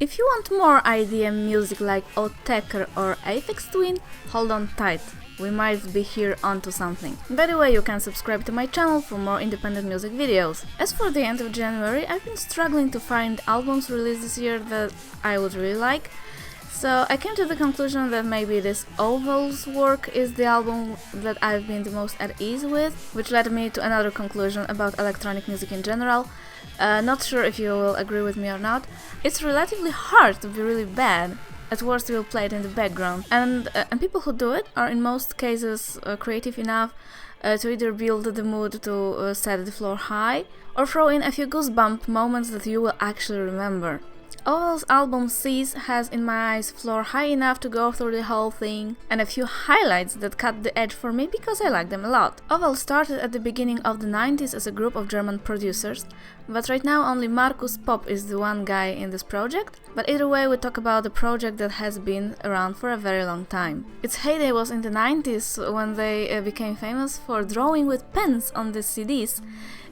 If you want more IDM music like Autechre or Aphex Twin, hold on tight, we might be here onto something. By the way, you can subscribe to my channel for more independent music videos. As for the end of January, I've been struggling to find albums released this year that I would really like, so I came to the conclusion that maybe this Oval's work is the album that I've been the most at ease with, which led me to another conclusion about electronic music in general. Not sure if you will agree with me or not. It's relatively hard to be really bad. At worst you will play it in the background, and people who do it are in most cases creative enough to either build the mood to set the floor high, or throw in a few goosebump moments that you will actually remember. Oval's album Scis has, in my eyes, floor high enough to go through the whole thing, and a few highlights that cut the edge for me because I like them a lot. Oval started at the beginning of the 90s as a group of German producers, but right now only Markus Popp is the one guy in this project, but either way we talk about a project that has been around for a very long time. Its heyday was in the 90s when they became famous for drawing with pens on the CDs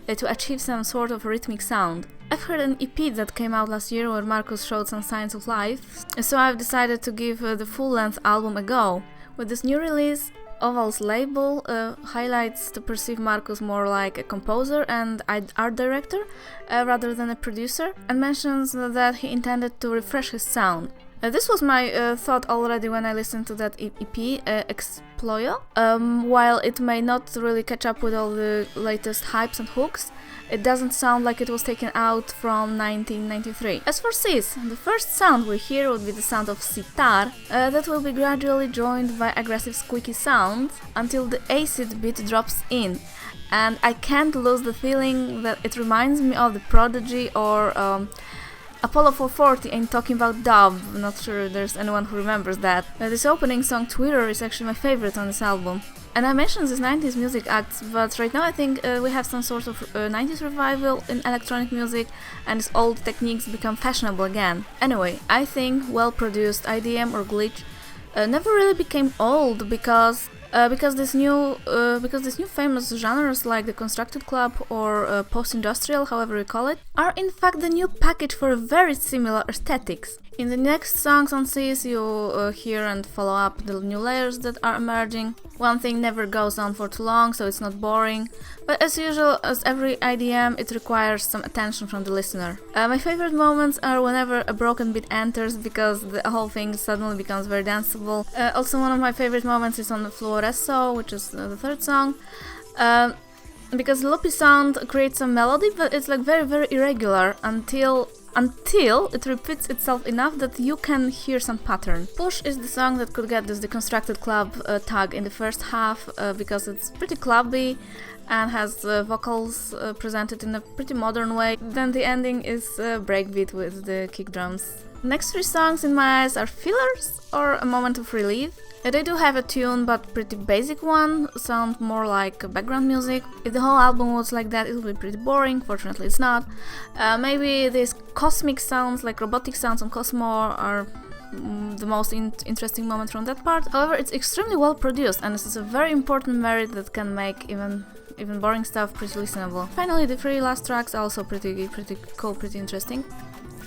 to achieve some sort of rhythmic sound. I've heard an EP that came out last year where Markus showed some signs of life, so I've decided to give the full-length album a go. With this new release, Oval's label highlights to perceive Markus more like a composer and art director rather than a producer, and mentions that he intended to refresh his sound. This was my thought already when I listened to that EP, Exployo. While it may not really catch up with all the latest hypes and hooks, it doesn't sound like it was taken out from 1993. As for Scis, the first sound we hear would be the sound of sitar, that will be gradually joined by aggressive squeaky sounds until the acid beat drops in. And I can't lose the feeling that it reminds me of The Prodigy or Apollo 440 ain't talking about dub. Not sure if there's anyone who remembers that. This opening song Twirror is actually my favorite on this album. And I mentioned these 90s music acts, but right now I think we have some sort of 90s revival in electronic music, and these old techniques become fashionable again. Anyway, I think well-produced IDM or glitch never really became old because these new famous genres like the constructed club or post-industrial, however you call it, are in fact the new package for very similar aesthetics. In the next songs on Scis you hear and follow up the new layers that are emerging. One thing never goes on for too long, so it's not boring, but as usual, as every IDM, it requires some attention from the listener. My favorite moments are whenever a broken beat enters, because the whole thing suddenly becomes very danceable. Also one of my favorite moments is on the Fluoresco, which is the third song. Because the loopy sound creates some melody, but it's like very, very irregular until it repeats itself enough that you can hear some pattern. Pushhh is the song that could get this deconstructed club tag in the first half because it's pretty clubby and has vocals presented in a pretty modern way. Then the ending is breakbeat with the kick drums. Next three songs in my eyes are fillers or a moment of relief. They do have a tune, but pretty basic one, sound more like background music. If the whole album was like that, it would be pretty boring. Fortunately it's not. Maybe these cosmic sounds, like robotic sounds on Cosmo, are the most interesting moment from that part. However, it's extremely well produced, and this is a very important merit that can make even boring stuff pretty listenable. Finally, the three last tracks are also pretty cool, pretty interesting,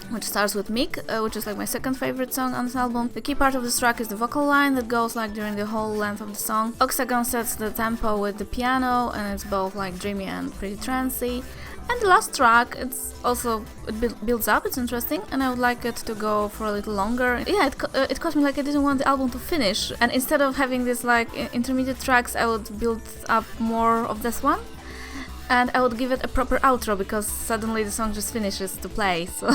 which starts with Mick, which is like my second favorite song on this album. The key part of this track is the vocal line that goes like during the whole length of the song. Octagon sets the tempo with the piano, and it's both like dreamy and pretty trancey. And the last track, it builds up, it's interesting, and I would like it to go for a little longer. Yeah, it caused me like I didn't want the album to finish, and instead of having this like intermediate tracks, I would build up more of this one. And I would give it a proper outro, because suddenly the song just finishes to play, so...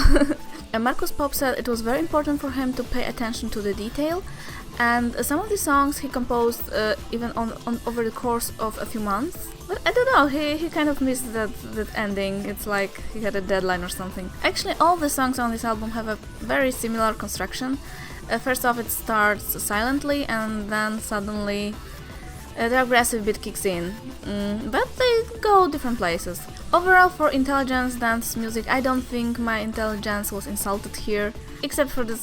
And Markus Popp said it was very important for him to pay attention to the detail, and some of the songs he composed even over the course of a few months. But I don't know, he kind of missed that ending. It's like he had a deadline or something. Actually, all the songs on this album have a very similar construction. First off, it starts silently, and then suddenly the aggressive beat kicks in, but they go different places. Overall, for intelligence dance music, I don't think my intelligence was insulted here, except for the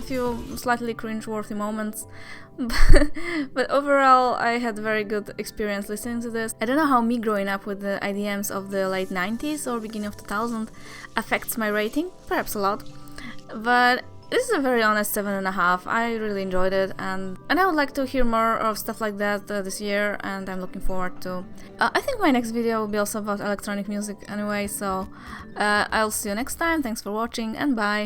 few slightly cringe-worthy moments. But overall, I had a very good experience listening to this. I don't know how me growing up with the IDMs of the late 90s or beginning of 2000 affects my rating, perhaps a lot. but this is a very honest 7.5. I really enjoyed it, and I would like to hear more of stuff like that this year, and I'm looking forward to. I think my next video will be also about electronic music anyway, so I'll see you next time. Thanks for watching, and bye!